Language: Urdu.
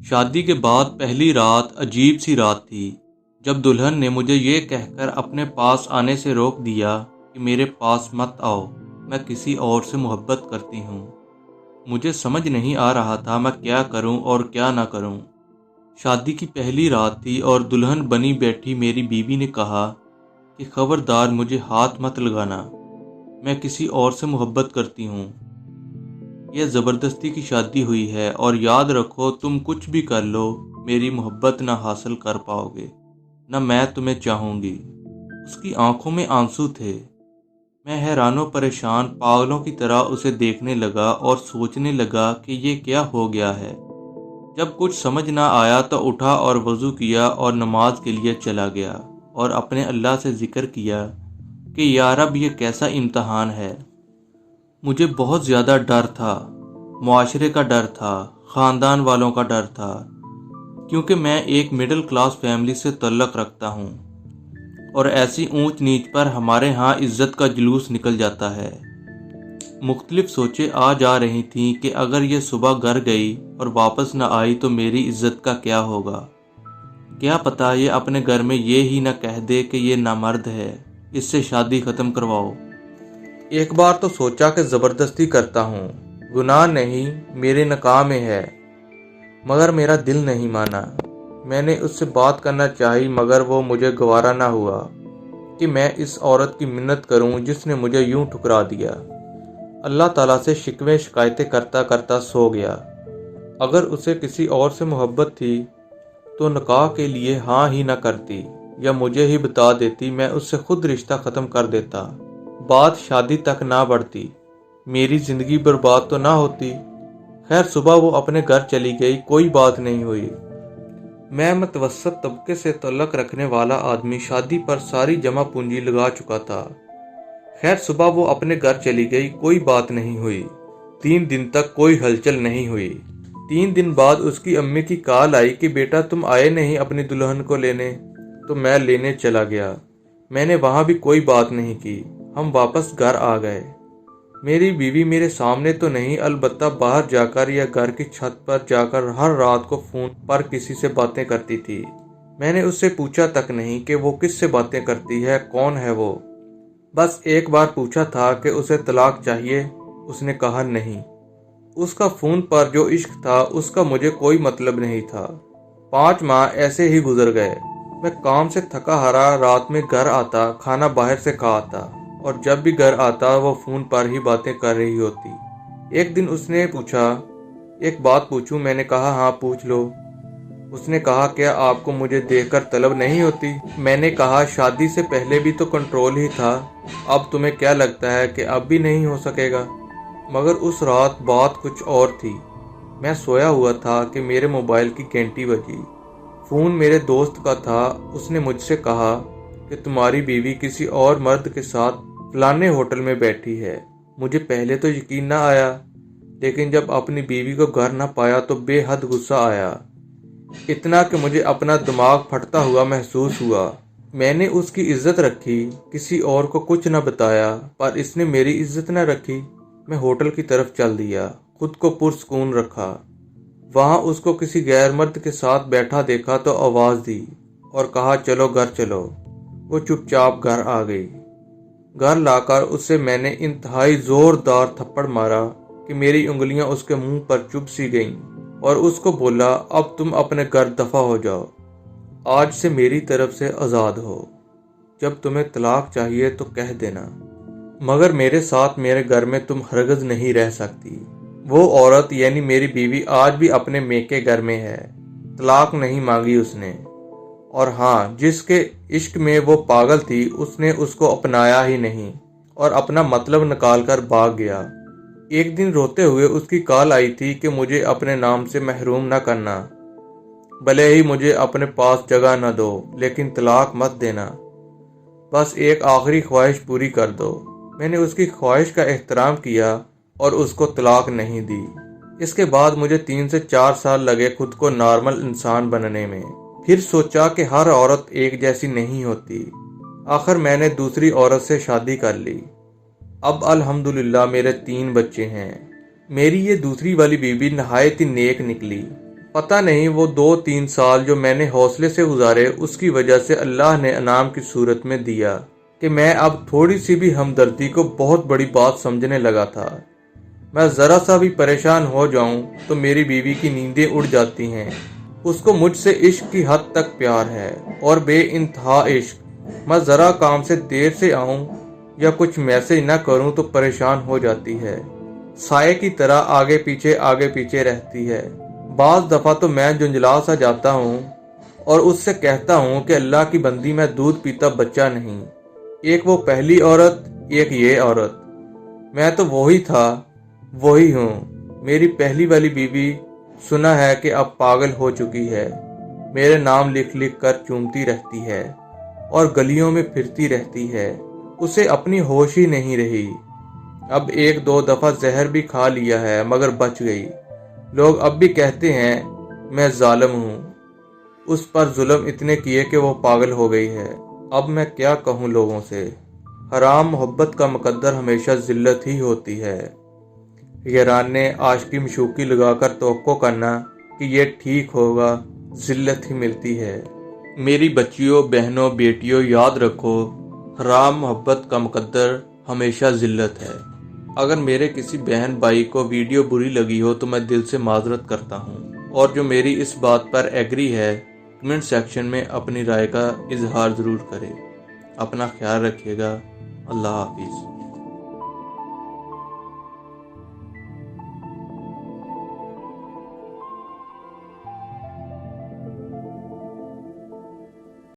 شادی کے بعد پہلی رات عجیب سی رات تھی، جب دلہن نے مجھے یہ کہہ کر اپنے پاس آنے سے روک دیا کہ میرے پاس مت آؤ، میں کسی اور سے محبت کرتی ہوں۔ مجھے سمجھ نہیں آ رہا تھا میں کیا کروں اور کیا نہ کروں۔ شادی کی پہلی رات تھی اور دلہن بنی بیٹھی میری بیوی نے کہا کہ خبردار مجھے ہاتھ مت لگانا، میں کسی اور سے محبت کرتی ہوں۔ یہ زبردستی کی شادی ہوئی ہے اور یاد رکھو تم کچھ بھی کر لو میری محبت نہ حاصل کر پاؤ گے، نہ میں تمہیں چاہوں گی۔ اس کی آنکھوں میں آنسو تھے۔ میں حیران و پریشان پاگلوں کی طرح اسے دیکھنے لگا اور سوچنے لگا کہ یہ کیا ہو گیا ہے۔ جب کچھ سمجھ نہ آیا تو اٹھا اور وضو کیا اور نماز کے لیے چلا گیا اور اپنے اللہ سے ذکر کیا کہ یا رب یہ کیسا امتحان ہے۔ مجھے بہت زیادہ ڈر تھا، معاشرے کا ڈر تھا، خاندان والوں کا ڈر تھا، کیونکہ میں ایک مڈل کلاس فیملی سے تعلق رکھتا ہوں اور ایسی اونچ نیچ پر ہمارے ہاں عزت کا جلوس نکل جاتا ہے۔ مختلف سوچیں آ جا رہی تھیں کہ اگر یہ صبح گھر گئی اور واپس نہ آئی تو میری عزت کا کیا ہوگا؟ کیا پتہ یہ اپنے گھر میں یہ ہی نہ کہہ دے کہ یہ نامرد ہے، اس سے شادی ختم کرواؤ۔ ایک بار تو سوچا کہ زبردستی کرتا ہوں، گناہ نہیں، میرے نکاح میں ہے، مگر میرا دل نہیں مانا۔ میں نے اس سے بات کرنا چاہی مگر وہ مجھے گوارا نہ ہوا کہ میں اس عورت کی منت کروں جس نے مجھے یوں ٹھکرا دیا۔ اللہ تعالیٰ سے شکوے شکایتیں کرتا کرتا سو گیا۔ اگر اسے کسی اور سے محبت تھی تو نکاح کے لیے ہاں ہی نہ کرتی یا مجھے ہی بتا دیتی، میں اس سے خود رشتہ ختم کر دیتا، بات شادی تک نہ بڑھتی، میری زندگی برباد تو نہ ہوتی۔ خیر صبح وہ اپنے گھر چلی گئی، کوئی بات نہیں ہوئی۔ میں متوسط طبقے سے تعلق رکھنے والا آدمی شادی پر ساری جمع پونجی لگا چکا تھا۔ خیر صبح وہ اپنے گھر چلی گئی، کوئی بات نہیں ہوئی۔ 3 دن تک کوئی ہلچل نہیں ہوئی۔ 3 دن بعد اس کی امی کی کال آئی کہ بیٹا تم آئے نہیں اپنی دلہن کو لینے، تو میں لینے چلا گیا۔ میں نے وہاں بھی کوئی بات نہیں کی، ہم واپس گھر آ گئے۔ میری بیوی میرے سامنے تو نہیں، البتہ باہر جا کر یا گھر کی چھت پر جا کر ہر رات کو فون پر کسی سے باتیں کرتی تھی۔ میں نے اس سے پوچھا تک نہیں کہ وہ کس سے باتیں کرتی ہے، کون ہے وہ۔ بس ایک بار پوچھا تھا کہ اسے طلاق چاہیے، اس نے کہا نہیں۔ اس کا فون پر جو عشق تھا اس کا مجھے کوئی مطلب نہیں تھا۔ 5 ماہ ایسے ہی گزر گئے۔ میں کام سے تھکا ہارا رات میں گھر آتا، کھانا باہر سے کھا آتا، اور جب بھی گھر آتا وہ فون پر ہی باتیں کر رہی ہوتی۔ ایک دن اس نے پوچھا ایک بات پوچھوں؟ میں نے کہا ہاں پوچھ لو۔ اس نے کہا کیا آپ کو مجھے دیکھ کر طلب نہیں ہوتی؟ میں نے کہا شادی سے پہلے بھی تو کنٹرول ہی تھا، اب تمہیں کیا لگتا ہے کہ اب بھی نہیں ہو سکے گا؟ مگر اس رات بات کچھ اور تھی۔ میں سویا ہوا تھا کہ میرے موبائل کی گھنٹی بجی۔ فون میرے دوست کا تھا۔ اس نے مجھ سے کہا کہ تمہاری بیوی کسی اور مرد کے ساتھ فلانے ہوٹل میں بیٹھی ہے۔ مجھے پہلے تو یقین نہ آیا، لیکن جب اپنی بیوی کو گھر نہ پایا تو بے حد غصہ آیا، اتنا کہ مجھے اپنا دماغ پھٹتا ہوا محسوس ہوا۔ میں نے اس کی عزت رکھی، کسی اور کو کچھ نہ بتایا، پر اس نے میری عزت نہ رکھی۔ میں ہوٹل کی طرف چل دیا، خود کو پرسکون رکھا۔ وہاں اس کو کسی غیر مرد کے ساتھ بیٹھا دیکھا تو آواز دی اور کہا چلو گھر چلو۔ وہ چپ چاپ گھر آ گئی۔ گھر لا کر اس سے میں نے انتہائی زوردار تھپڑ مارا کہ میری انگلیاں اس کے منہ پر چبھ سی گئیں، اور اس کو بولا اب تم اپنے گھر دفع ہو جاؤ، آج سے میری طرف سے آزاد ہو، جب تمہیں طلاق چاہیے تو کہہ دینا، مگر میرے ساتھ میرے گھر میں تم ہرگز نہیں رہ سکتی۔ وہ عورت یعنی میری بیوی آج بھی اپنے میکے گھر میں ہے، طلاق نہیں مانگی اس نے، اور ہاں جس کے عشق میں وہ پاگل تھی اس نے اس کو اپنایا ہی نہیں اور اپنا مطلب نکال کر بھاگ گیا۔ ایک دن روتے ہوئے اس کی کال آئی تھی کہ مجھے اپنے نام سے محروم نہ کرنا، بھلے ہی مجھے اپنے پاس جگہ نہ دو لیکن طلاق مت دینا، بس ایک آخری خواہش پوری کر دو۔ میں نے اس کی خواہش کا احترام کیا اور اس کو طلاق نہیں دی۔ اس کے بعد مجھے 3 سے 4 سال لگے خود کو نارمل انسان بننے میں۔ پھر سوچا کہ ہر عورت ایک جیسی نہیں ہوتی۔ آخر میں نے دوسری عورت سے شادی کر لی۔ اب الحمدللہ میرے 3 بچے ہیں۔ میری یہ دوسری والی بیوی نہایت ہی نیک نکلی، پتہ نہیں وہ 2-3 سال جو میں نے حوصلے سے گزارے اس کی وجہ سے اللہ نے انعام کی صورت میں دیا کہ میں اب تھوڑی سی بھی ہمدردی کو بہت بڑی بات سمجھنے لگا تھا۔ میں ذرا سا بھی پریشان ہو جاؤں تو میری بیوی کی نیندیں اڑ جاتی ہیں۔ اس کو مجھ سے عشق کی حد تک پیار ہے اور بے انتہا عشق۔ میں ذرا کام سے دیر سے آؤں یا کچھ میسج نہ کروں تو پریشان ہو جاتی ہے، سائے کی طرح آگے پیچھے رہتی ہے۔ بعض دفعہ تو میں جنجلا سا جاتا ہوں اور اس سے کہتا ہوں کہ اللہ کی بندی میں دودھ پیتا بچہ نہیں، ایک وہ پہلی عورت، ایک یہ عورت، میں تو وہی تھا وہی ہوں۔ میری پہلی والی بیوی سنا ہے کہ اب پاگل ہو چکی ہے، میرے نام لکھ لکھ کر چومتی رہتی ہے اور گلیوں میں پھرتی رہتی ہے، اسے اپنی ہوش ہی نہیں رہی۔ اب 1-2 دفعہ زہر بھی کھا لیا ہے مگر بچ گئی۔ لوگ اب بھی کہتے ہیں میں ظالم ہوں، اس پر ظلم اتنے کیے کہ وہ پاگل ہو گئی ہے۔ اب میں کیا کہوں لوگوں سے؟ حرام محبت کا مقدر ہمیشہ ذلت ہی ہوتی ہے۔ یاران نے عاشقی مشوقی لگا کر توقع کرنا کہ یہ ٹھیک ہوگا، ذلت ہی ملتی ہے۔ میری بچیوں، بہنوں، بیٹیوں، یاد رکھو، حرام محبت کا مقدر ہمیشہ ذلت ہے۔ اگر میرے کسی بہن بھائی کو ویڈیو بری لگی ہو تو میں دل سے معذرت کرتا ہوں، اور جو میری اس بات پر ایگری ہے کمنٹ سیکشن میں اپنی رائے کا اظہار ضرور کرے۔ اپنا خیال رکھیے گا۔ اللہ حافظ۔